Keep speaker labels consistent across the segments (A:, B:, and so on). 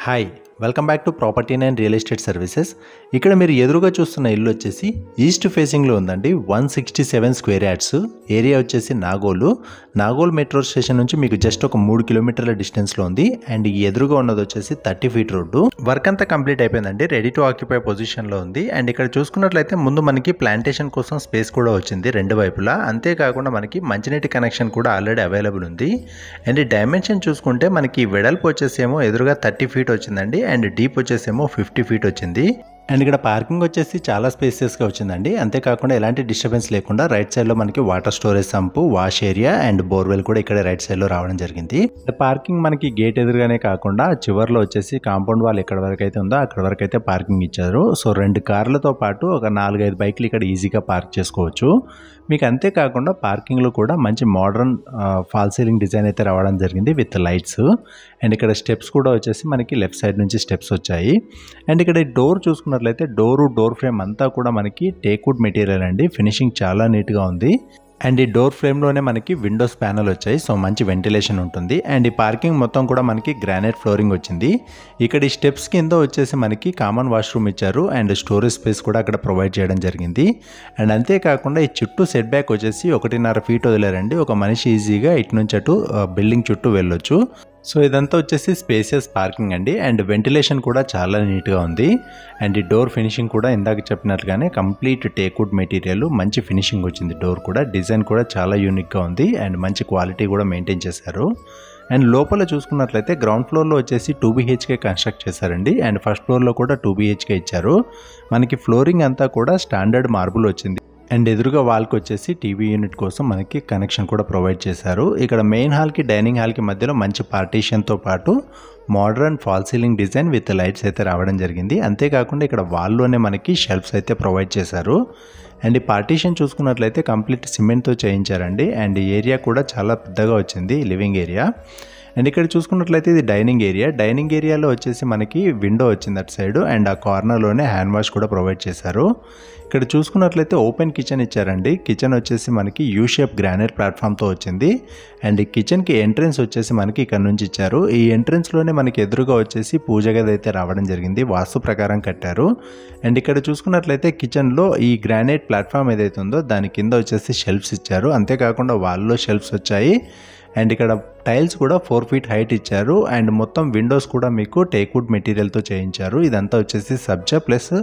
A: Hi welcome back to property and real estate services. ఇక్కడ మీరు ఎదురుగా చూస్తున్న ఇల్లు వచ్చేసి ఈస్ట్ ఫేసింగ్లో ఉందండి. 167 స్క్వేర్ యార్డ్స్. ఏరియా వచ్చేసి నాగోల్ మెట్రో స్టేషన్ నుంచి మీకు జస్ట్ ఒక 3 కిలోమీటర్ల డిస్టెన్స్లో ఉంది. అండ్ ఈ ఎదురుగా ఉన్నది వచ్చేసి 30 ఫీట్ రోడ్డు. వర్క్ అంతా కంప్లీట్ అయిపోయిందండి, రెడీ టు ఆక్యుపై పొజిషన్లో ఉంది. అండ్ ఇక్కడ చూసుకున్నట్లయితే ముందు మనకి ప్లాంటేషన్ కోసం స్పేస్ కూడా వచ్చింది రెండు వైపులా. అంతేకాకుండా మనకి మంచినీటి కనెక్షన్ కూడా ఆల్రెడీ అవైలబుల్ ఉంది. అండ్ ఈ డైమెన్షన్ చూసుకుంటే మనకి వెడల్పు వచ్చేసేమో ఎదురుగా 30 ఫీట్ వచ్చిందండి, అండ్ డీప్ వచ్చేసేమో 50 ఫీట్ వచ్చింది. అండ్ ఇక్కడ పార్కింగ్ వచ్చేసి చాలా స్పేసియస్గా వచ్చిందండి. అంతేకాకుండా ఎలాంటి డిస్టర్బెన్స్ లేకుండా రైట్ సైడ్లో మనకి water storage sump, wash area and borewell కూడా ఇక్కడ రైట్ సైడ్లో రావడం జరిగింది. పార్కింగ్ మనకి గేట్ ఎదురుగానే కాకుండా చివర్లో వచ్చేసి కాంపౌండ్ వాల్ ఎక్కడ వరకు అయితే ఉందో అక్కడ వరకు అయితే పార్కింగ్ ఇచ్చారు. సో 2 కార్లతో పాటు ఒక 4-5 బైక్లు ఇక్కడ ఈజీగా పార్క్ చేసుకోవచ్చు. మీకు అంతేకాకుండా పార్కింగ్లో కూడా మంచి మోడర్న్ ఫాల్ సీలింగ్ డిజైన్ అయితే రావడం జరిగింది విత్ లైట్స్. అండ్ ఇక్కడ స్టెప్స్ కూడా వచ్చేసి మనకి లెఫ్ట్ సైడ్ నుంచి స్టెప్స్ వచ్చాయి. అండ్ ఇక్కడ డోర్ చూసుకున్నట్లయితే డోర్ ఫ్రేమ్ అంతా కూడా మనకి టేక్వుడ్ మెటీరియల్ అండి. ఫినిషింగ్ చాలా నీట్గా ఉంది. అండ్ ఈ డోర్ ఫ్రేమ్లోనే మనకి విండోస్ ప్యానల్ వచ్చాయి, సో మంచి వెంటిలేషన్ ఉంటుంది. అండ్ ఈ పార్కింగ్ మొత్తం కూడా మనకి గ్రానైట్ ఫ్లోరింగ్ వచ్చింది. ఇక్కడ ఈ స్టెప్స్ కింద వచ్చేసి మనకి కామన్ వాష్రూమ్ ఇచ్చారు అండ్ స్టోరేజ్ స్పేస్ కూడా అక్కడ ప్రొవైడ్ చేయడం జరిగింది. అండ్ అంతేకాకుండా ఈ చుట్టూ సెట్ బ్యాక్ వచ్చేసి 1.5 ఫీట్ వదిలేరండి. ఒక మనిషి ఈజీగా ఇటు నుంచి అటు బిల్డింగ్ చుట్టూ వెళ్ళొచ్చు. సో ఇదంతా వచ్చేసి స్పేసియస్ పార్కింగ్ అండి. అండ్ వెంటిలేషన్ కూడా చాలా నీట్గా ఉంది. అండ్ ఈ డోర్ ఫినిషింగ్ కూడా ఇందాక చెప్పినట్లుగానే కంప్లీట్ టేక్వుడ్ మెటీరియల్, మంచి ఫినిషింగ్ వచ్చింది. డోర్ కూడా డిజైన్ కూడా చాలా యూనిక్గా ఉంది అండ్ మంచి క్వాలిటీ కూడా మెయింటైన్ చేశారు. అండ్ లోపల చూసుకున్నట్లయితే గ్రౌండ్ ఫ్లోర్లో వచ్చేసి 2 BHK కన్స్ట్రక్ట్ చేశారండి. అండ్ ఫస్ట్ ఫ్లోర్లో కూడా 2 BHK ఇచ్చారు. మనకి ఫ్లోరింగ్ అంతా కూడా స్టాండర్డ్ మార్బుల్ వచ్చింది. అండ్ ఎదురుగా వాల్కి వచ్చేసి టీవీ యూనిట్ కోసం మనకి కనెక్షన్ కూడా ప్రొవైడ్ చేశారు. ఇక్కడ మెయిన్ హాల్కి డైనింగ్ హాల్కి మధ్యలో మంచి పార్టీషన్తో పాటు modern fall ceiling design with lights అయితే రావడం జరిగింది. అంతేకాకుండా ఇక్కడ వాల్లోనే మనకి షెల్ఫ్స్ అయితే ప్రొవైడ్ చేశారు. అండ్ ఈ పార్టీషన్ చూసుకున్నట్లయితే కంప్లీట్ సిమెంట్తో చేయించారండి. అండ్ ఈ ఏరియా కూడా చాలా పెద్దగా వచ్చింది, లివింగ్ ఏరియా. అండ్ ఇక్కడ చూసుకున్నట్లయితే ఇది డైనింగ్ ఏరియాలో వచ్చేసి మనకి విండో వచ్చింది అటు సైడ్. అండ్ ఆ కార్నర్లోనే హ్యాండ్ వాష్ కూడా ప్రొవైడ్ చేశారు. ఇక్కడ చూసుకున్నట్లయితే ఓపెన్ కిచెన్ ఇచ్చారండి. కిచెన్ వచ్చేసి మనకి యూ షేప్ గ్రానైట్ ప్లాట్ఫామ్తో వచ్చింది. అండ్ ఈ కిచెన్కి ఎంట్రెన్స్ వచ్చేసి మనకి ఇక్కడ నుంచి ఇచ్చారు. ఈ ఎంట్రెన్స్లోనే మనకి ఎదురుగా వచ్చేసి పూజ గది అయితే రావడం జరిగింది, వాస్తు ప్రకారం కట్టారు. అండ్ ఇక్కడ చూసుకున్నట్లయితే కిచెన్లో ఈ గ్రానైట్ ప్లాట్ఫామ్ ఏదైతే ఉందో దాని కింద వచ్చేసి షెల్ఫ్స్ ఇచ్చారు. అంతేకాకుండా వాల్లో షెల్ఫ్స్ వచ్చాయి. అండ్ ఇక్కడ టైల్స్ కూడా 4 ఫీట్ హైట్ ఇచ్చారు. అండ్ మొత్తం విండోస్ కూడా మీకు టేక్వుడ్ మెటీరియల్తో చేయించారు. ఇదంతా వచ్చేసి సబ్జా ప్లస్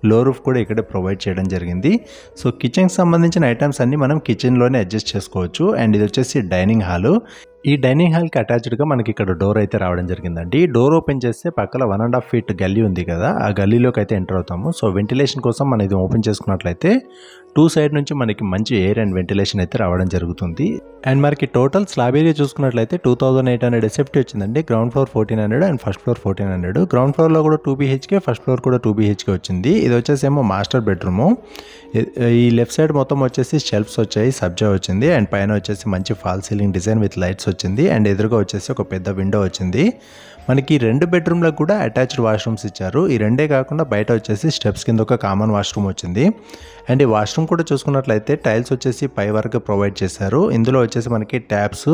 A: లో రూఫ్ కూడా ఇక్కడ ప్రొవైడ్ చేయడం జరిగింది. సో కిచెన్కి సంబంధించిన ఐటమ్స్ అన్ని మనం కిచెన్లోనే అడ్జస్ట్ చేసుకోవచ్చు. అండ్ ఇది వచ్చేసి డైనింగ్ హాల్. ఈ డైనింగ్ హాల్కి అటాచ్డ్గా మనకి ఇక్కడ డోర్ అయితే రావడం జరిగిందండి. డోర్ ఓపెన్ చేస్తే పక్కన 1.5 ఫీట్ గల్లీ ఉంది కదా, ఆ గల్లీలోకి అయితే ఎంటర్ అవుతాము. సో వెంటిలేషన్ కోసం మనం ఇది ఓపెన్ చేసుకున్నట్లయితే 2 సైడ్ నుంచి మనకి మంచి ఎయిర్ అండ్ వెంటిలేషన్ అయితే రావడం జరుగుతుంది. అండ్ మనకి టోటల్ స్లాబ్ ఏరియా చూసుకున్నట్లయితే 2800 SFT వచ్చిందండి. Ground floor 1400 and first floor 1400. Ground ఫ్లోర్లో కూడా 2 BHK, ఫస్ట్ ఫ్లోర్ కూడా 2 BHK వచ్చింది. ఇది వచ్చేసేమో మాస్టర్ బెడ్రూము. ఈ లెఫ్ట్ సైడ్ మొత్తం వచ్చేసి షెల్ఫ్స్ వచ్చాయి, సబ్జా వచ్చింది. అండ్ పైన వచ్చేసి మంచి fall ceiling design with lights వచ్చింది. అండ్ ఎదురుగా వచ్చేసి ఒక పెద్ద విండో వచ్చింది. మనకి 2 బెడ్రూమ్లకు కూడా అటాచ్డ్ వాష్రూమ్స్ ఇచ్చారు. ఈ రెండే కాకుండా బయట వచ్చేసి స్టెప్స్ కింద ఒక కామన్ వాష్రూమ్ వచ్చింది. అండ్ ఈ వాష్రూమ్ కూడా చూసుకున్నట్లయితే టైల్స్ వచ్చేసి పై వరకు ప్రొవైడ్ చేశారు. ఇందులో వచ్చేసి మనకి ట్యాప్స్,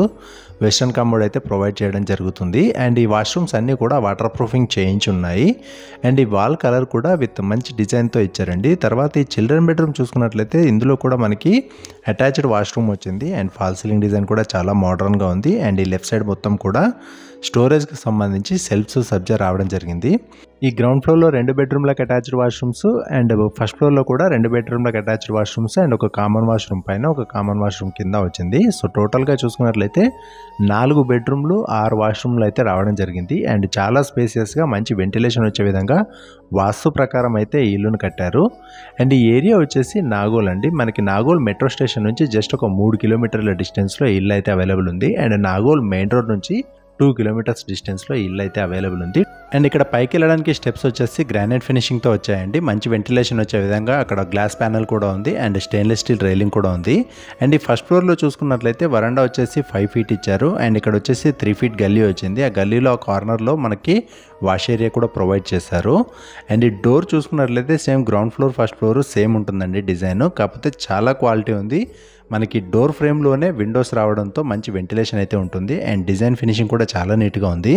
A: వెస్టర్న్ కమోడ్ అయితే ప్రొవైడ్ చేయడం జరుగుతుంది. అండ్ ఈ వాష్రూమ్స్ అన్నీ కూడా వాటర్ ప్రూఫింగ్ చేయించి ఉన్నాయి. అండ్ ఈ వాల్ కలర్ కూడా విత్ మంచి డిజైన్తో ఇచ్చారండి. తర్వాత ఈ చిల్డ్రన్ బెడ్రూమ్ చూసుకున్నట్లయితే ఇందులో కూడా మనకి అటాచ్డ్ వాష్రూమ్ వచ్చింది. అండ్ ఫాల్ సీలింగ్ డిజైన్ కూడా చాలా మోడర్న్గా ఉంది. అండ్ ఈ లెఫ్ట్ సైడ్ మొత్తం కూడా స్టోరేజ్కి సంబంధించి సెల్ఫ్స్ సబ్జా రావడం జరిగింది. ఈ గ్రౌండ్ ఫ్లోర్లో 2 బెడ్రూమ్లకు అటాచ్డ్ వాష్రూమ్స్ అండ్ ఫస్ట్ ఫ్లోర్లో కూడా 2 బెడ్రూమ్లకు అటాచ్డ్ వాష్రూమ్స్ అండ్ ఒక కామన్ వాష్రూమ్ పైన ఒక కామన్ వాష్రూమ్ కింద వచ్చింది. సో టోటల్గా చూసుకున్నట్లయితే 4 బెడ్రూమ్లు 6 వాష్రూమ్లు అయితే రావడం జరిగింది. అండ్ చాలా స్పేసియస్గా మంచి వెంటిలేషన్ వచ్చే విధంగా వాస్తు ప్రకారం అయితే ఈ ఇల్లును కట్టారు. అండ్ ఈ ఏరియా వచ్చేసి నాగోల్ అండి. మనకి నాగోల్ మెట్రో స్టేషన్ నుంచి జస్ట్ ఒక 3 కిలోమీటర్ల డిస్టెన్స్లో ఇల్లు అయితే అవైలబుల్ ఉంది. అండ్ నాగోల్ మెయిన్ రోడ్ నుంచి 2 కిలోమీటర్స్ డిస్టెన్స్లో ఇల్లు అయితే అవైలబుల్ ఉంది. అండ్ ఇక్కడ పైకి వెళ్ళడానికి స్టెప్స్ వచ్చేసి గ్రానైట్ ఫినిషింగ్తో వచ్చాయండి. మంచి వెంటిలేషన్ వచ్చే విధంగా అక్కడ గ్లాస్ ప్యానల్ కూడా ఉంది. అండ్ స్టెయిన్లెస్ స్టీల్ రైలింగ్ కూడా ఉంది. అండ్ ఈ ఫస్ట్ ఫ్లోర్లో చూసుకున్నట్లయితే వరండా వచ్చేసి 5 ఫీట్ ఇచ్చారు. అండ్ ఇక్కడ వచ్చేసి 3 ఫీట్ గల్లీ వచ్చింది. ఆ గల్లీలో ఆ కార్నర్లో మనకి వాష్ ఏరియా కూడా ప్రొవైడ్ చేశారు. అండ్ ఈ డోర్ చూసుకున్నట్లయితే same ground floor first floor same ఉంటుందండి డిజైన్, కాకపోతే చాలా క్వాలిటీ ఉంది. మనకి డోర్ ఫ్రేమ్లోనే విండోస్ రావడంతో మంచి వెంటిలేషన్ అయితే ఉంటుంది. అండ్ డిజైన్ ఫినిషింగ్ కూడా చాలా నీట్గా ఉంది.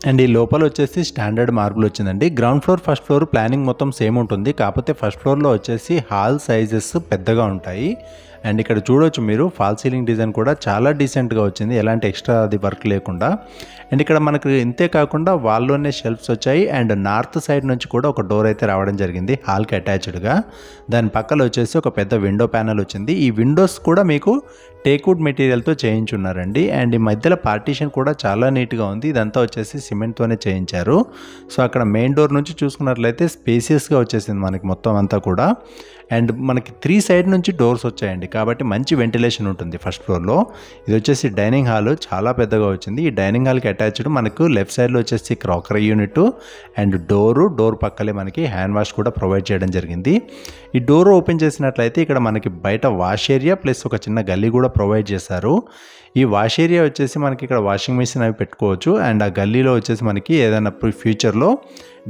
A: అండ్ ఈ లోపల వచ్చేసి స్టాండర్డ్ మార్బుల్ వచ్చిందండి. Ground floor first floor planning మొత్తం సేమ్ ఉంటుంది, కాకపోతే ఫస్ట్ ఫ్లోర్లో వచ్చేసి హాల్ సైజెస్ పెద్దగా ఉంటాయి. అండ్ ఇక్కడ చూడొచ్చు మీరు ఫాల్ సీలింగ్ డిజైన్ కూడా చాలా డీసెంట్గా వచ్చింది, ఎలాంటి ఎక్స్ట్రా అది వర్క్ లేకుండా. అండ్ ఇక్కడ మనకు ఇంతే కాకుండా వాల్లోనే షెల్ఫ్స్ వచ్చాయి. అండ్ నార్త్ సైడ్ నుంచి కూడా ఒక డోర్ అయితే రావడం జరిగింది హాల్కి అటాచ్డ్గా. దాని పక్కన వచ్చేసి ఒక పెద్ద విండో ప్యానల్ వచ్చింది. ఈ విండోస్ కూడా మీకు టేక్వుడ్ మెటీరియల్తో చేయించున్నారండి. అండ్ ఈ మధ్యలో పార్టీషన్ కూడా చాలా నీట్గా ఉంది, ఇదంతా వచ్చేసి సిమెంట్తోనే చేయించారు. సో అక్కడ మెయిన్ డోర్ నుంచి చూసుకున్నట్లయితే స్పేసియస్గా వచ్చేసింది మనకి మొత్తం అంతా కూడా. అండ్ మనకి 3 సైడ్ నుంచి డోర్స్ వచ్చాయండి, కాబట్టి మంచి వెంటిలేషన్ ఉంటుంది ఫస్ట్ ఫ్లోర్లో. ఇది వచ్చేసి డైనింగ్ హాల్ చాలా పెద్దగా వచ్చింది. ఈ డైనింగ్ హాల్కి అటాచ్డ్ మనకు లెఫ్ట్ సైడ్లో వచ్చేసి క్రాకరీ యూనిట్ అండ్ డోర్ పక్కలే మనకి హ్యాండ్ వాష్ కూడా ప్రొవైడ్ చేయడం జరిగింది. ఈ డోర్ ఓపెన్ చేసినట్లయితే ఇక్కడ మనకి బయట వాష్ ఏరియా ప్లస్ ఒక చిన్న గల్లీ కూడా ప్రొవైడ్ చేశారు. ఈ వాష్ ఏరియా వచ్చేసి మనకి ఇక్కడ వాషింగ్ మెషిన్ అవి పెట్టుకోవచ్చు. అండ్ ఆ గల్లీలో వచ్చేసి మనకి ఏదైనా ఫ్యూచర్లో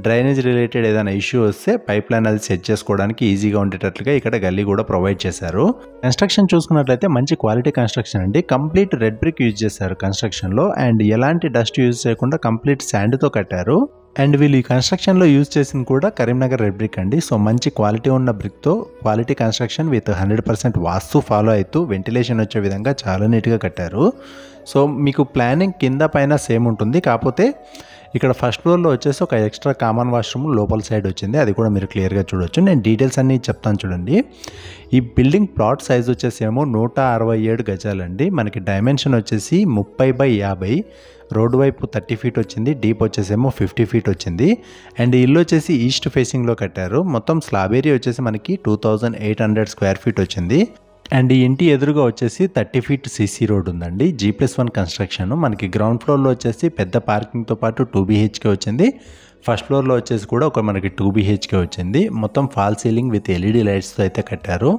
A: డ్రైనేజ్ రిలేటెడ్ ఏదైనా ఇష్యూ వస్తే పైప్ లైన్ అది సెట్ చేసుకోవడానికి ఈజీగా ఉండేటట్లుగా ఇక్కడ గల్లీ కూడా ప్రొవైడ్ చేశారు. కన్స్ట్రక్షన్ చూసుకున్నట్లయితే మంచి క్వాలిటీ కన్స్ట్రక్షన్ అండి. కంప్లీట్ రెడ్ బ్రిక్ యూజ్ చేశారు కన్స్ట్రక్షన్లో. అండ్ ఎలాంటి డస్ట్ యూజ్ చేయకుండా కంప్లీట్ శాండ్తో కట్టారు. అండ్ వీళ్ళు ఈ కన్స్ట్రక్షన్లో యూజ్ చేసింది కూడా కరీంనగర్ రెడ్ బ్రిక్ అండి. సో మంచి క్వాలిటీ ఉన్న బ్రిక్తో quality construction with 100% vastu follow అవుతూ వెంటిలేషన్ వచ్చే విధంగా చాలా నీట్గా కట్టారు. సో మీకు ప్లానింగ్ కింద పైన సేమ్ ఉంటుంది, కాకపోతే ఇక్కడ ఫస్ట్ ఫ్లోర్లో వచ్చేసి ఒక ఎక్స్ట్రా కామన్ వాష్రూమ్ లోపల సైడ్ వచ్చింది, అది కూడా మీరు క్లియర్గా చూడొచ్చు. నేను డీటెయిల్స్ అన్నీ చెప్తాను చూడండి. ఈ బిల్డింగ్ ప్లాట్ సైజ్ వచ్చేసి ఏమో 167 గజాలండి. మనకి డైమెన్షన్ వచ్చేసి 30x50, రోడ్డు వైపు 30 ఫీట్ వచ్చింది, డీప్ వచ్చేసేమో 50 ఫీట్ వచ్చింది. అండ్ ఇల్లు వచ్చేసి ఈస్ట్ ఫేసింగ్లో కట్టారు. మొత్తం స్లాబ్ ఏరియా వచ్చేసి మనకి 2800 స్క్వేర్ ఫీట్ వచ్చింది. అండ్ ఈ ఇంటి ఎదురుగా వచ్చేసి 30 ఫీట్ సీసీ రోడ్ ఉందండి. G+1 construction. మనకి గ్రౌండ్ ఫ్లోర్లో వచ్చేసి పెద్ద పార్కింగ్తో పాటు 2 BHK వచ్చింది. ఫస్ట్ ఫ్లోర్లో వచ్చేసి కూడా ఒక మనకి 2 BHK వచ్చింది. మొత్తం ఫాల్ సీలింగ్ విత్ LED లైట్స్తో అయితే కట్టారు.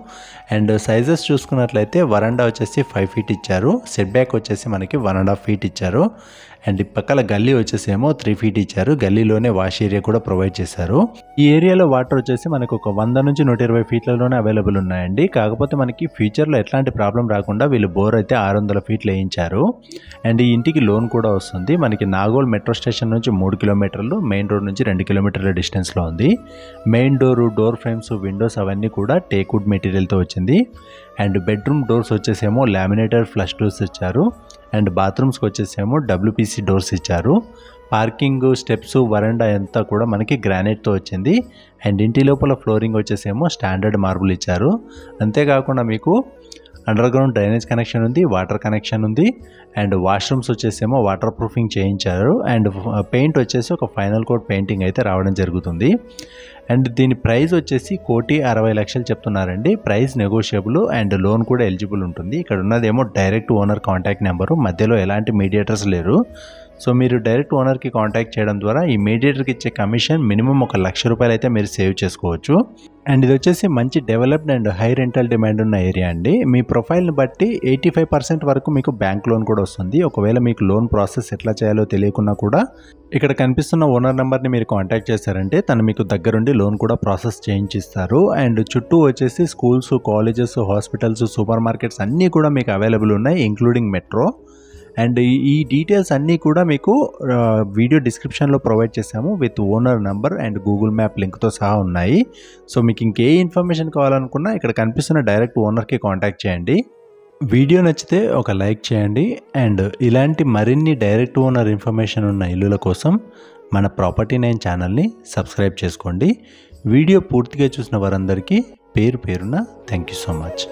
A: అండ్ సైజెస్ చూసుకున్నట్లయితే వరండా వచ్చేసి 5 ఫీట్ ఇచ్చారు, సెట్ బ్యాక్ వచ్చేసి మనకి 1.5 ఫీట్ ఇచ్చారు. అండ్ పక్కల గల్లీ వచ్చేసి ఏమో 3 ఫీట్ ఇచ్చారు. గల్లీలోనే వాష్ ఏరియా కూడా ప్రొవైడ్ చేశారు. ఈ ఏరియాలో వాటర్ వచ్చేసి మనకు ఒక 100 నుంచి 120 ఫీట్లలోనే అవైలబుల్ ఉన్నాయండి. కాకపోతే మనకి ఫ్యూచర్లో ఎట్లాంటి ప్రాబ్లం రాకుండా వీళ్ళు బోర్ అయితే 600 ఫీట్లు వేయించారు. అండ్ ఈ ఇంటికి లోన్ కూడా వస్తుంది. మనకి నాగోల్ మెట్రో స్టేషన్ నుంచి 3 కిలోమీటర్లు, మెయిన్ రోడ్ నుంచి 2 కిలోమీటర్ల డిస్టెన్స్లో ఉంది. మెయిన్ డోర్ ఫ్రేమ్స్, విండోస్ అవన్నీ కూడా టేక్వుడ్ మెటీరియల్తో వచ్చింది. అండ్ బెడ్రూమ్ డోర్స్ వచ్చేసేమో లామినేటెడ్ ఫ్లష్ డోర్స్ ఇచ్చారు. అండ్ బాత్రూమ్స్కి వచ్చేసేమో WPC డోర్స్ ఇచ్చారు. పార్కింగ్ స్టెప్స్, వరండా అంతా కూడా మనకి గ్రానైట్తో వచ్చింది. అండ్ ఇంటి లోపల ఫ్లోరింగ్ వచ్చేసేమో స్టాండర్డ్ మార్బుల్ ఇచ్చారు. అంతేకాకుండా మీకు అండర్ గ్రౌండ్ డ్రైనేజ్ కనెక్షన్ ఉంది, వాటర్ కనెక్షన్ ఉంది. అండ్ వాష్రూమ్స్ వచ్చేసేమో వాటర్ ప్రూఫింగ్ చేయించారు. అండ్ పెయింట్ వచ్చేసి ఒక ఫైనల్ కోట్ పెయింటింగ్ అయితే రావడం జరుగుతుంది. అండ్ దీని ప్రైస్ వచ్చేసి 1,60,00,000 చెప్తున్నారండి. ప్రైస్ నెగోషియబుల్ అండ్ లోన్ కూడా ఎలిజిబుల్ ఉంటుంది. ఇక్కడ ఉన్నదేమో డైరెక్ట్ ఓనర్ కాంటాక్ట్ నెంబరు, మధ్యలో ఎలాంటి మీడియేటర్స్ లేరు. సో మీరు డైరెక్ట్ ఓనర్కి కాంటాక్ట్ చేయడం ద్వారా ఈ మీడియేటర్కి ఇచ్చే కమిషన్ మినిమం 1,00,000 రూపాయలు అయితే మీరు సేవ్ చేసుకోవచ్చు. అండ్ ఇది వచ్చేసి మంచి developed and high rental demand ఉన్న ఏరియా అండి. మీ ప్రొఫైల్ని బట్టి 85% వరకు మీకు బ్యాంక్ లోన్ కూడా వస్తుంది. ఒకవేళ మీకు లోన్ ప్రాసెస్ ఎట్లా చేయాలో తెలియకున్నా కూడా ఇక్కడ కనిపిస్తున్న ఓనర్ నెంబర్ని మీరు కాంటాక్ట్ చేశారంటే తను మీకు దగ్గరుండి లోన్ కూడా ప్రాసెస్ చేయించిస్తారు. అండ్ చుట్టూ వచ్చేసి schools, colleges, hospitals, supermarkets అన్నీ కూడా మీకు అవైలబుల్ ఉన్నాయి, ఇంక్లూడింగ్ మెట్రో. అండ్ ఈ డీటెయిల్స్ అన్నీ కూడా మీకు వీడియో డిస్క్రిప్షన్లో ప్రొవైడ్ చేసాము with owner number and Google map లింక్తో సహా ఉన్నాయి. సో మీకు ఇంకే ఇన్ఫర్మేషన్ కావాలనుకున్నా ఇక్కడ కనిపిస్తున్న డైరెక్ట్ ఓనర్కి కాంటాక్ట్ చేయండి. వీడియో నచ్చితే ఒక లైక్ చేయండి. అండ్ ఇలాంటి మరిన్ని డైరెక్ట్ ఓనర్ ఇన్ఫర్మేషన్ ఉన్న ఇల్లుల కోసం మన ప్రాపర్టీ 9 ఛానల్ని సబ్స్క్రైబ్ చేసుకోండి. వీడియో పూర్తిగా చూసిన వారందరికీ పేరు పేరున థ్యాంక్ యూ సో మచ్.